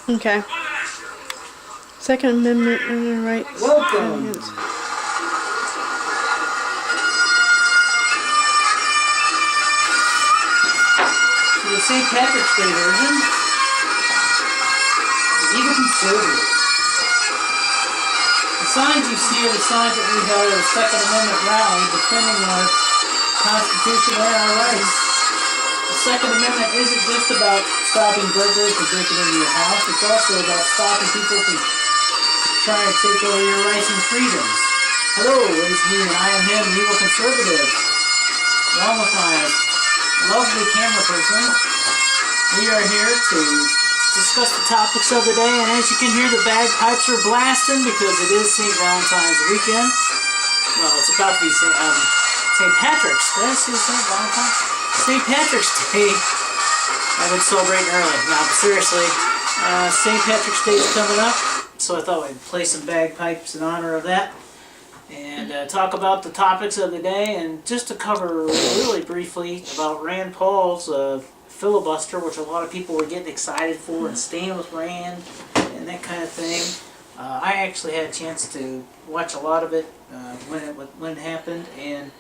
Okay. Second Amendment rights. Welcome. To the St. Patrick's Day version. Even conservative. The signs you see are the signs that we held at a Second Amendment rally defending our Constitution and our rights. The Second Amendment isn't just about stopping burglars from breaking into your house, it's also about stopping people from trying to take over your rights and freedoms. Hello, it's me and I am him, an evil conservative. Along with my lovely camera person, we are here to discuss the topics of the day, and as you can hear, the bagpipes are blasting because it is St. Valentine's weekend. Well, it's about to be St. Patrick's. Did I say St. Valentine's? St. Patrick's Day. I've been celebrating early. No, but seriously, St. Patrick's Day is coming up, so I thought we'd play some bagpipes in honor of that and talk about the topics of the day, and just to cover really briefly about Rand Paul's filibuster, which a lot of people were getting excited for and staying with Rand and that kind of thing. I actually had a chance to watch a lot of it when it happened, and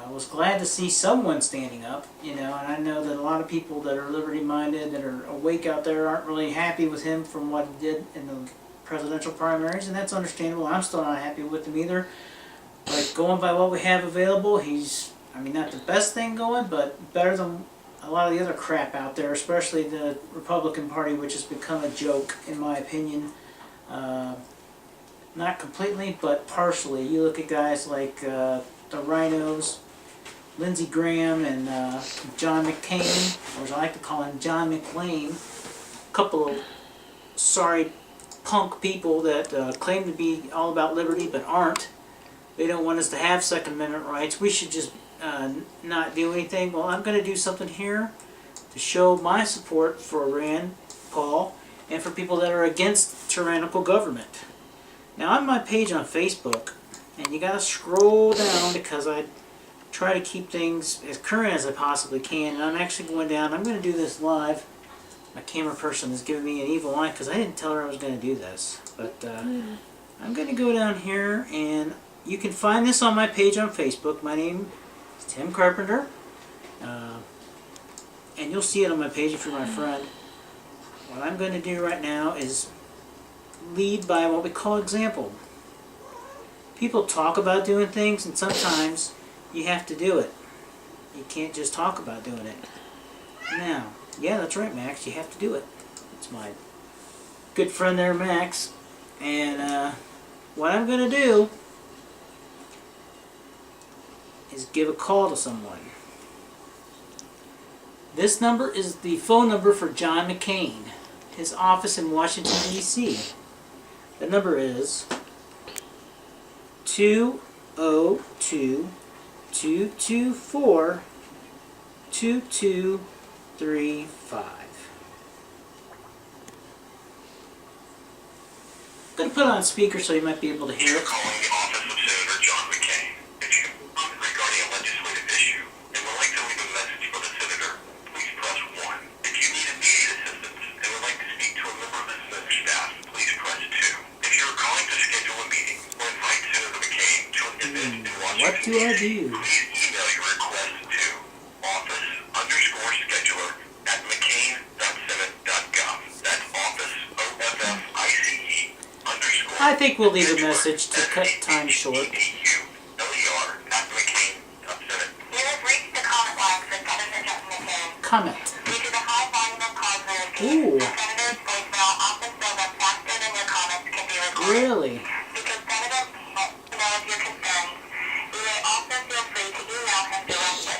I was glad to see someone standing up, you know, and I know that a lot of people that are liberty-minded, that are awake out there, aren't really happy with him from what he did in the presidential primaries, and that's understandable. I'm still not happy with him either. But going by what we have available, he's, I mean, not the best thing going, but better than a lot of the other crap out there, especially the Republican Party, which has become a joke, in my opinion. Not completely, but partially. You look at guys like the RINOS, Lindsey Graham, and John McCain, or as I like to call him, John McLean. A couple of sorry punk people that claim to be all about liberty but aren't. They don't want us to have Second Amendment rights. We should just not do anything. Well, I'm going to do something here to show my support for Rand Paul and for people that are against tyrannical government. Now, on my page on Facebook, and you got to scroll down because I try to keep things as current as I possibly can, and I'm actually going down. I'm going to do this live. My camera person is giving me an evil eye because I didn't tell her I was going to do this. But I'm going to go down here, and you can find this on my page on Facebook. My name is Tim Carpenter, and you'll see it on my page if you're my friend. What I'm going to do right now is lead by what we call example. People talk about doing things, and sometimes you have to do it. You can't just talk about doing it. Now, yeah, that's right, Max, you have to do it. It's my good friend there, Max. And what I'm going to do is give a call to someone. This number is the phone number for John McCain, his office in Washington, D.C. The number is 202-224-2235. I'm going to put it on speaker so you might be able to hear it. Calling the office of Senator John McCain. If you are regarding a legislative issue and would like to leave a message for the senator, please press 1. If you need immediate assistance and would like to speak to a member of the senator staff, please press 2. If you are calling to schedule a meeting or invite Senator McCain to an event in Washington, What do I do? please email your request to office_scheduler@mccain.senate.gov. That's office, OFFICE I think we'll leave a message to cut time short. You have reached the comment line for Senator John McCain. Comment. Due to the high volume of calls we Ooh. receive, the Senator's voicemail often fills up faster than your comments can be recorded. Really? Because Senator wants to know of your concerns, you may also feel free to email him directly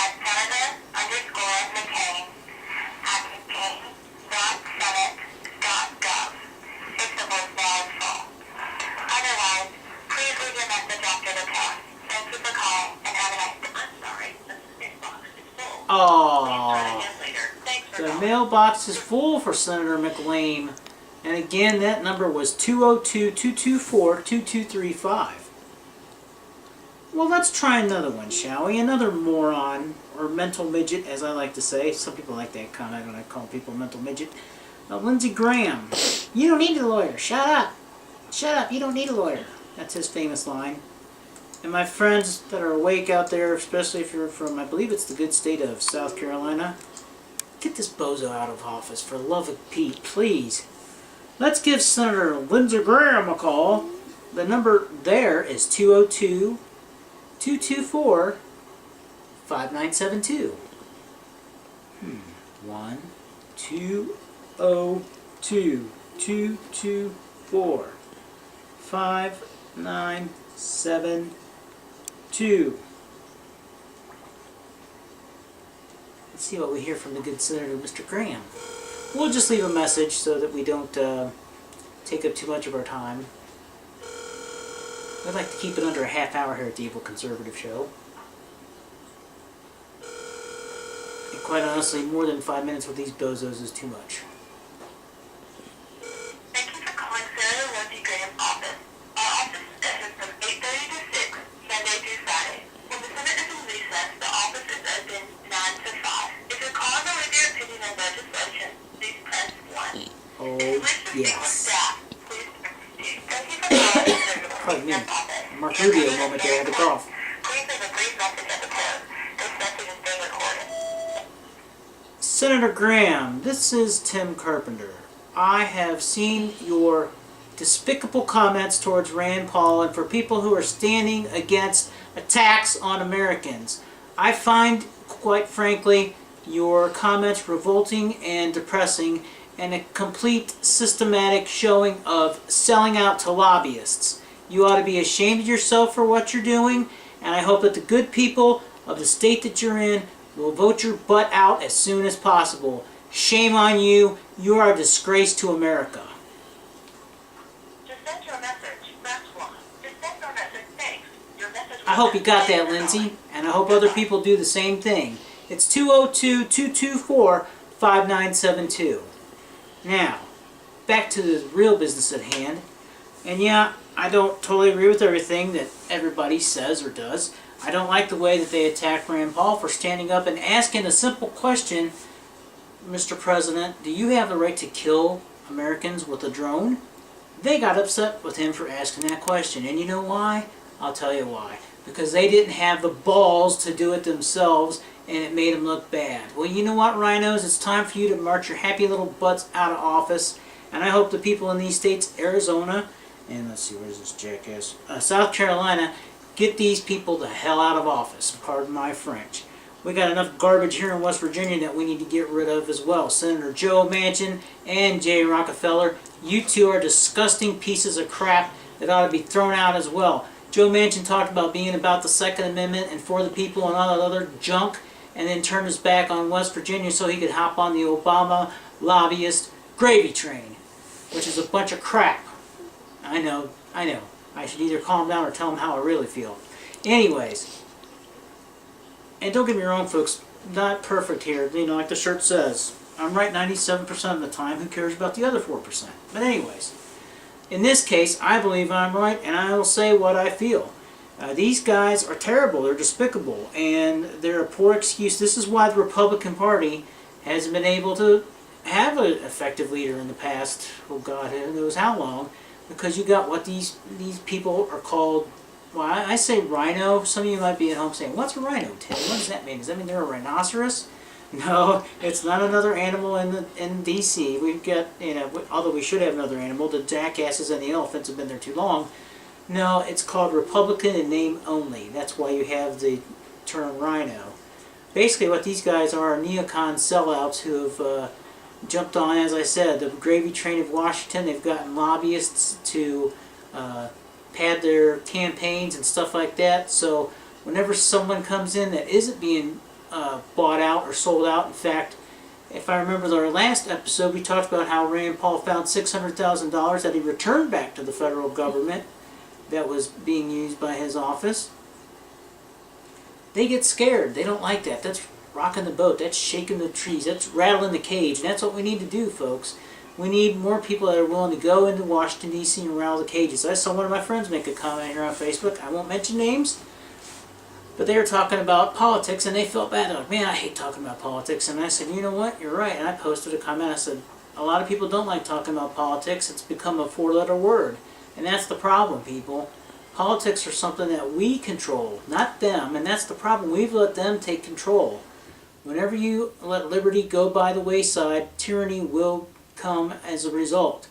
at senator_McCain@mccain.senate.gov if the voicemail is full. Otherwise, please leave your message after the tone. Thank you for calling and have a nice day. I'm sorry, the mailbox is full. Please try Aww. again later. Thanks for The calling. mailbox is full for Senator McLean. And again, that number was 202-224-2235. Well, let's try another one, shall we? Another moron, or mental midget, as I like to say. Some people like that comment when I call people mental midget. Lindsey Graham. You don't need a lawyer. Shut up. Shut up. You don't need a lawyer. That's his famous line. And my friends that are awake out there, especially if you're from, I believe it's the good state of South Carolina, get this bozo out of office, for the love of Pete, please. Let's give Senator Lindsey Graham a call. The number there is 202-224-5972. 1-202-224-5972. Let's see what we hear from the good Senator, Mr. Graham. We'll just leave a message so that we don't take up too much of our time. I'd like to keep it under a half hour here at the Evil Conservative Show. And quite honestly, more than 5 minutes with these bozos is too much. Thank you for calling Senator Lindsey Graham's office. Our office is open from 8:30 to 6, Monday through Friday. When the Senate is in recess, the office is open 9 to 5. If you're calling to leave your opinion on legislation, please press 1. Oh, If you wish to speak with yes. staff, please press 2. Thank you for calling Senator Pardon me. Lindsey's office. Mark Rubio moment there at the golf. Please leave a brief message at the tone. This message is being recorded. Senator Graham, this is Tim Carpenter. I have seen your despicable comments towards Rand Paul and for people who are standing against attacks on Americans. I find, quite frankly, your comments revolting and depressing and a complete systematic showing of selling out to lobbyists. You ought to be ashamed of yourself for what you're doing, and I hope that the good people of the state that you're in will vote your butt out as soon as possible. Shame on you. You are a disgrace to America. Just send your message. Press 1. Just send your message. Thanks. Your message I hope you got that, Lindsay, and I hope other people do the same thing. It's 202-224-5972. Now, back to the real business at hand. And yeah, I don't totally agree with everything that everybody says or does. I don't like the way that they attack Rand Paul for standing up and asking a simple question, Mr. President, do you have the right to kill Americans with a drone? They got upset with him for asking that question. And you know why? I'll tell you why. Because they didn't have the balls to do it themselves, and it made them look bad. Well, you know what, RINOs? It's time for you to march your happy little butts out of office. And I hope the people in these states, Arizona, and let's see, where's this jackass? South Carolina, get these people the hell out of office. Pardon my French. We got enough garbage here in West Virginia that we need to get rid of as well. Senator Joe Manchin and Jay Rockefeller, you two are disgusting pieces of crap that ought to be thrown out as well. Joe Manchin talked about being about the Second Amendment and for the people and all that other junk, and then turned his back on West Virginia so he could hop on the Obama lobbyist gravy train, which is a bunch of crap. I know. I should either calm down or tell him how I really feel. Anyways, and don't get me wrong, folks, not perfect here. You know, like the shirt says, I'm right 97% of the time. Who cares about the other 4%? But anyways, in this case, I believe I'm right, and I will say what I feel. These guys are terrible. They're despicable, and they're a poor excuse. This is why the Republican Party hasn't been able to have an effective leader in the past, oh God, who knows how long, because you got what these people are called. Well, I say rhino. Some of you might be at home saying, what's a rhino, Tim? What does that mean? Does that mean they're a rhinoceros? No, it's not another animal in D.C. We've got, you know, although we should have another animal, the jackasses and the elephants have been there too long. No, it's called Republican in name only. That's why you have the term rhino. Basically what these guys are neocon sellouts who have jumped on, as I said, the gravy train of Washington. They've gotten lobbyists to pad their campaigns and stuff like that. So whenever someone comes in that isn't being bought out or sold out, in fact, if I remember our last episode, we talked about how Rand Paul found $600,000 that he returned back to the federal government that was being used by his office. They get scared. They don't like that. That's rocking the boat. That's shaking the trees. That's rattling the cage. And that's what we need to do, folks. We need more people that are willing to go into Washington, D.C. and rattle the cages. I saw one of my friends make a comment here on Facebook. I won't mention names. But they were talking about politics, and they felt bad. They're like, man, I hate talking about politics. And I said, you know what? You're right. And I posted a comment. I said, a lot of people don't like talking about politics. It's become a four-letter word. And that's the problem, people. Politics are something that we control, not them. And that's the problem. We've let them take control. Whenever you let liberty go by the wayside, tyranny will come as a result.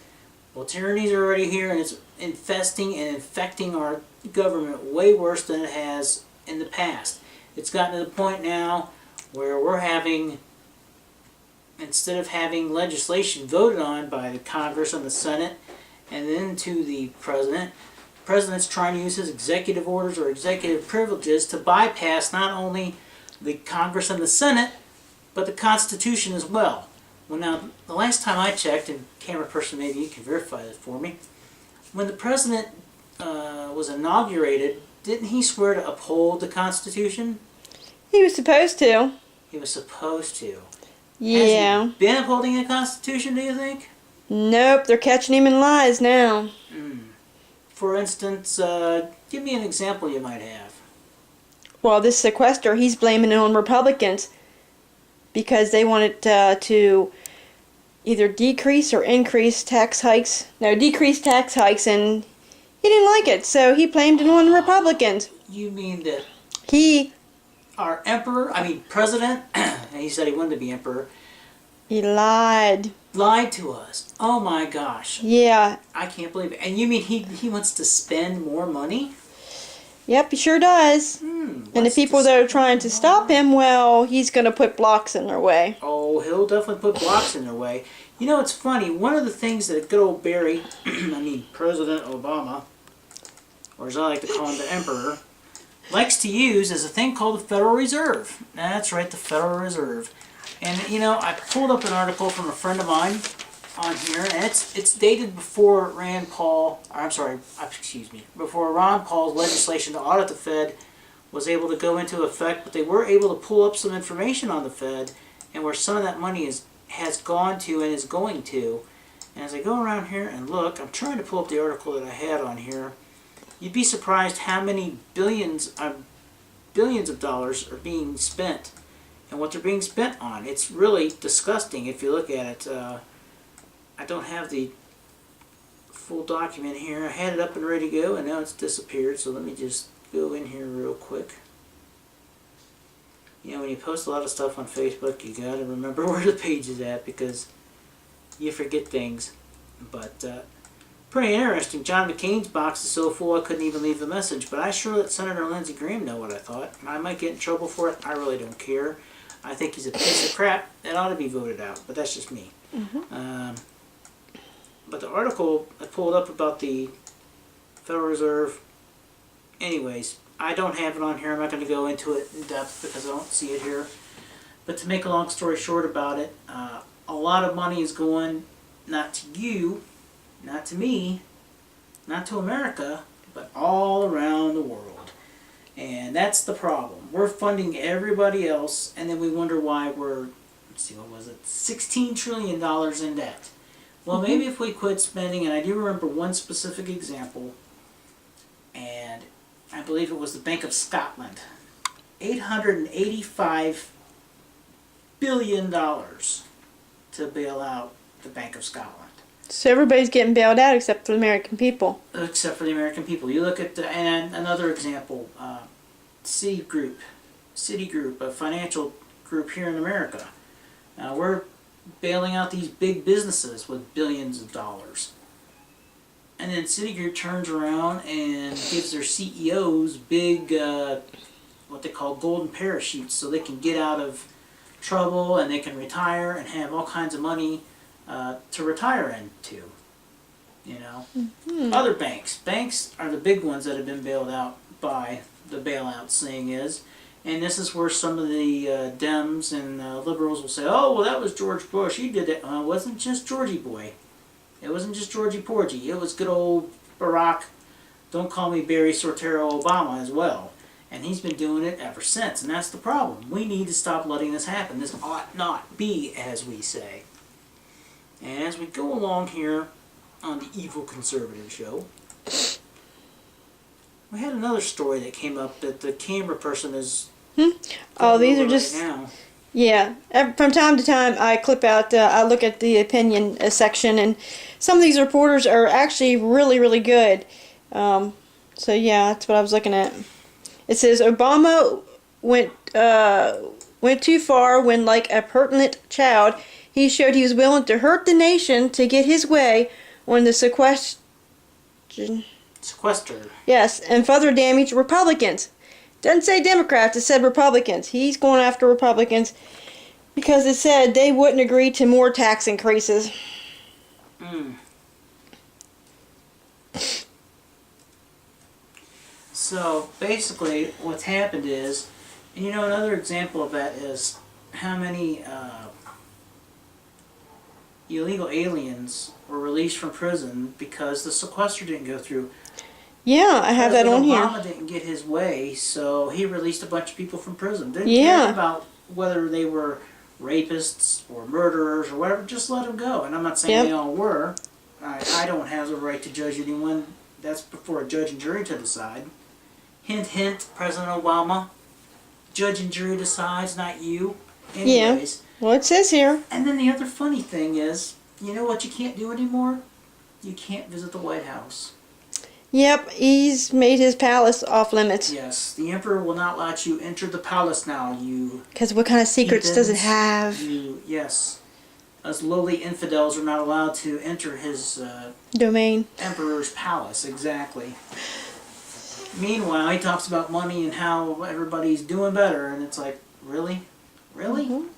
Well, tyranny's already here, and it's infesting and infecting our government way worse than it has in the past. It's gotten to the point now where we're having, instead of having legislation voted on by the Congress and the Senate and then to the President, the President's trying to use his executive orders or executive privileges to bypass not only the Congress and the Senate, but the Constitution as well. Well, now, the last time I checked, and camera person, maybe you can verify this for me, when the President was inaugurated, didn't he swear to uphold the Constitution? He was supposed to. He was supposed to. Yeah. Has he been upholding the Constitution, do you think? Nope, they're catching him in lies now. For instance, give me an example you might have. Well, this sequester, he's blaming it on Republicans because they wanted to either decrease or increase tax hikes. No, decrease tax hikes, and he didn't like it, so he blamed it on the Republicans. You mean that He our president, and he said he wanted to be emperor, lied. lied to us. Oh my gosh. Yeah. I can't believe it. And you mean he wants to spend more money? Yep, he sure does. And the people that are trying to stop him, well, he's going to put blocks in their way. Oh, he'll definitely put blocks in their way. You know, it's funny. One of the things that good old Barry, President Obama, or as I like to call him, the Emperor, likes to use is a thing called the Federal Reserve. That's right, the Federal Reserve. And, you know, I pulled up an article from a friend of mine on here, and it's dated before before Ron Paul's legislation to audit the Fed was able to go into effect, but they were able to pull up some information on the Fed and where some of that money has gone to and is going to. And as I go around here and look, I'm trying to pull up the article that I had on here. You'd be surprised how many billions of dollars are being spent and what they're being spent on. It's really disgusting if you look at it. I don't have the full document here. I had it up and ready to go, and now it's disappeared, so let me just go in here real quick. You know, when you post a lot of stuff on Facebook, you gotta remember where the page is at because you forget things. But pretty interesting. John McCain's box is so full I couldn't even leave a message, but I sure let Senator Lindsey Graham know what I thought. I might get in trouble for it. I really don't care. I think he's a piece of crap that ought to be voted out, but that's just me. But the article I pulled up about the Federal Reserve, anyways, I don't have it on here. I'm not going to go into it in depth because I don't see it here. But to make a long story short about it, a lot of money is going not to you, not to me, not to America, but all around the world. And that's the problem. We're funding everybody else, and then we wonder why we're, let's see, what was it, $16 trillion in debt. Well, maybe if we quit spending, and I do remember one specific example, and I believe it was the Bank of Scotland, $885 billion to bail out the Bank of Scotland. So everybody's getting bailed out except for the American people. Except for the American people. You look at, and another example, Citigroup, a financial group here in America. Now we're bailing out these big businesses with billions of dollars. And then Citigroup turns around and gives their CEOs big, what they call golden parachutes, so they can get out of trouble and they can retire and have all kinds of money to retire into. You know, other banks are the big ones that have been bailed out by the bailout saying is, and this is where some of the Dems and liberals will say, oh, well, that was George Bush, he did it. It wasn't just Georgie boy, it wasn't just Georgie Porgy, it was good old Barack, don't call me Barry Sortero Obama as well, and he's been doing it ever since, and that's the problem. We need to stop letting this happen. This ought not be, as we say. And as we go along here on the Evil Conservative Show, we had another story that came up that the camera person is Oh, these are right just now. Yeah, from time to time I clip out, I look at the opinion section, and some of these reporters are actually really, really good. So yeah, that's what I was looking at. It says Obama went went too far when, like a pertinent child, he showed he was willing to hurt the nation to get his way on the Sequestered. yes, and further damage Republicans. Doesn't say Democrats, it said Republicans. He's going after Republicans because it said they wouldn't agree to more tax increases. So basically, what's happened is, and another example of that is how many illegal aliens were released from prison because the sequester didn't go through. Yeah, I have that on President here. Obama didn't get his way, so he released a bunch of people from prison. Didn't Yeah. care about whether they were rapists or murderers or whatever, just let them go. And I'm not saying Yep. they all were. I don't have the right to judge anyone. That's before a judge and jury to decide. Hint, hint, President Obama. Judge and jury decides, not you. Anyways. Well, it says here. And then the other funny thing is, you know what you can't do anymore? You can't visit the White House. Yep, he's made his palace off limits. Yes, the emperor will not let you enter the palace now. Because what kind of secrets does it heathens. have? Yes. Us lowly infidels are not allowed to enter his Domain. emperor's palace. Exactly. Meanwhile, he talks about money and how everybody's doing better, and it's like, really? Really? Mhm.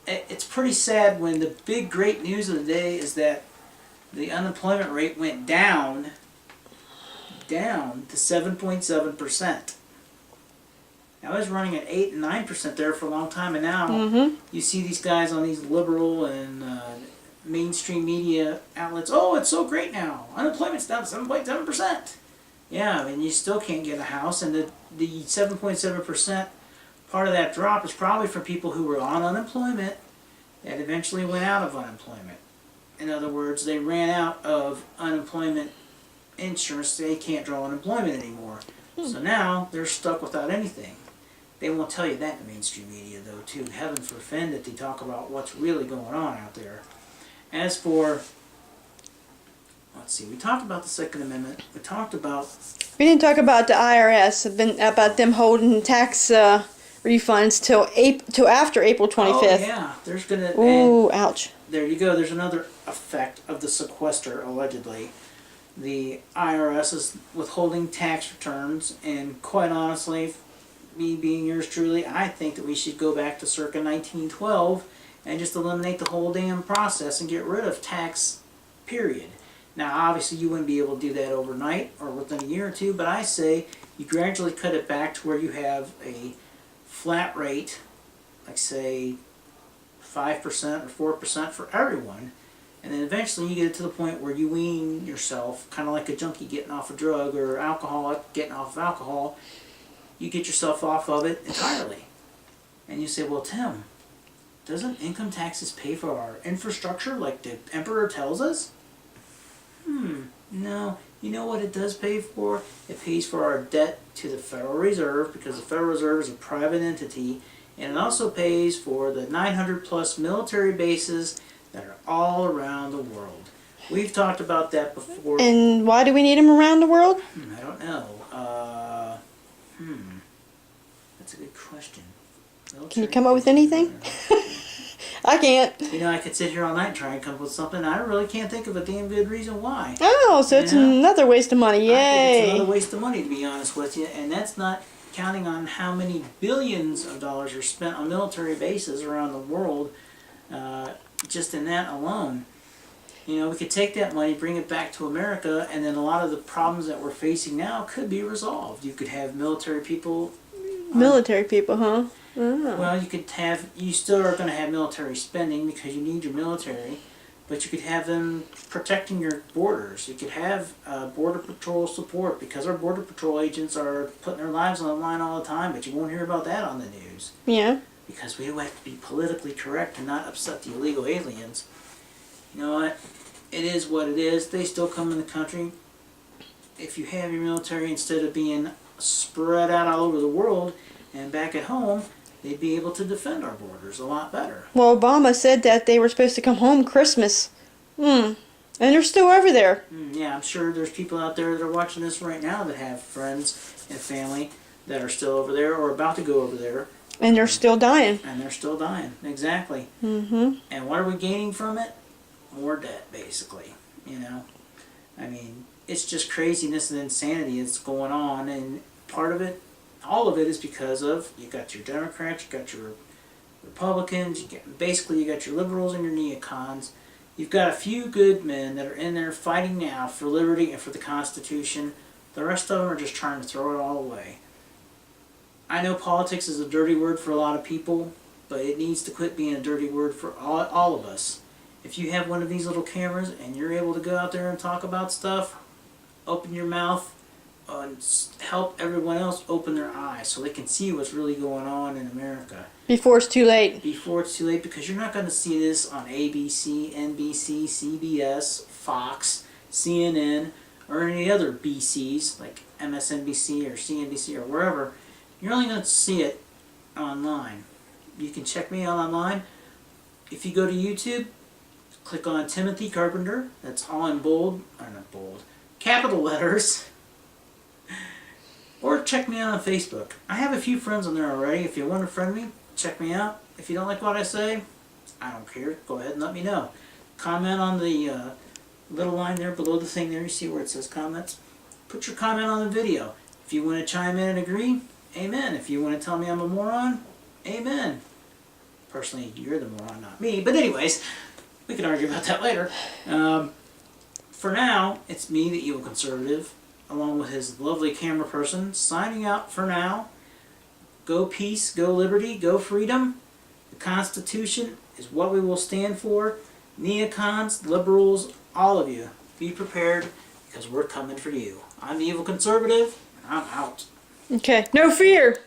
It's pretty sad when the big great news of the day is that the unemployment rate went down to 7.7%. Now it was running at 8 and 9% there for a long time, and now you see these guys on these liberal and mainstream media outlets. Oh, it's so great now. Unemployment's down to 7.7%. Yeah, I mean, you still can't get a house, and the 7.7% part of that drop is probably for people who were on unemployment that eventually went out of unemployment. In other words, they ran out of unemployment insurance. They can't draw unemployment anymore. So now they're stuck without anything. They won't tell you that in the mainstream media, though, too. Heaven forfend that they talk about what's really going on out there. As for, let's see, we talked about the Second Amendment. We talked about... We didn't talk about the IRS, about them holding tax refunds till after April 25th. Oh, yeah. There's going to... Ooh, ouch. There you go. There's another effect of the sequester, allegedly. The IRS is withholding tax returns, and quite honestly, me being yours truly, I think that we should go back to circa 1912 and just eliminate the whole damn process and get rid of tax, period. Now, obviously, you wouldn't be able to do that overnight or within a year or two, but I say you gradually cut it back to where you have a flat rate, like say 5% or 4% for everyone, and then eventually you get it to the point where you wean yourself, kind of like a junkie getting off a drug or alcoholic getting off of alcohol. You get yourself off of it entirely. And you say, well, Tim, doesn't income taxes pay for our infrastructure like the emperor tells us? No. You know what it does pay for? It pays for our debt to the Federal Reserve, because the Federal Reserve is a private entity, and it also pays for the 900 plus military bases that are all around the world. We've talked about that before. And why do we need them around the world? I don't know. That's a good question. Can you come up with anything? I can't. I could sit here all night and try and come up with something. I really can't think of a damn good reason why. Oh, so it's another waste of money. Yay. I think it's another waste of money, to be honest with you. And that's not counting on how many billions of dollars are spent on military bases around the world, just in that alone. We could take that money, bring it back to America, and then a lot of the problems that we're facing now could be resolved. You could have military people... Military people, huh? Oh. Well, you still are going to have military spending because you need your military, but you could have them protecting your borders. You could have border patrol support, because our border patrol agents are putting their lives on the line all the time, but you won't hear about that on the news. Yeah. Because we have to be politically correct and not upset the illegal aliens. You know what? It is what it is. They still come in the country. If you have your military, instead of being spread out all over the world and back at home, they'd be able to defend our borders a lot better. Well, Obama said that they were supposed to come home Christmas. And they're still over there. Yeah, I'm sure there's people out there that are watching this right now that have friends and family that are still over there or about to go over there. And they're still dying. And they're still dying. Exactly. Mm-hmm. And what are we gaining from it? More debt, basically. You know? I mean, it's just craziness and insanity that's going on. And part of it, all of it is because of, you got your Democrats, you got your Republicans, basically you got your liberals and your neocons. You've got a few good men that are in there fighting now for liberty and for the Constitution. The rest of them are just trying to throw it all away. I know politics is a dirty word for a lot of people, but it needs to quit being a dirty word for all of us. If you have one of these little cameras and you're able to go out there and talk about stuff, open your mouth and help everyone else open their eyes so they can see what's really going on in America. Before it's too late. Before it's too late, because you're not going to see this on ABC, NBC, CBS, Fox, CNN, or any other BCs like MSNBC or CNBC or wherever. You're only going to see it online. You can check me out online. If you go to YouTube, click on Timothy Carpenter. That's all in bold, or not bold, capital letters. Or check me out on Facebook. I have a few friends on there already. If you want to friend me, check me out. If you don't like what I say, I don't care. Go ahead and let me know. Comment on the little line there below the thing there. You see where it says comments? Put your comment on the video. If you want to chime in and agree, amen. If you want to tell me I'm a moron, amen. Personally, you're the moron, not me. But anyways, we can argue about that later. For now, it's me, the evil conservative, along with his lovely camera person, signing out for now. Go peace, go liberty, go freedom. The Constitution is what we will stand for. Neocons, liberals, all of you, be prepared because we're coming for you. I'm the evil conservative, and I'm out. Okay. No fear.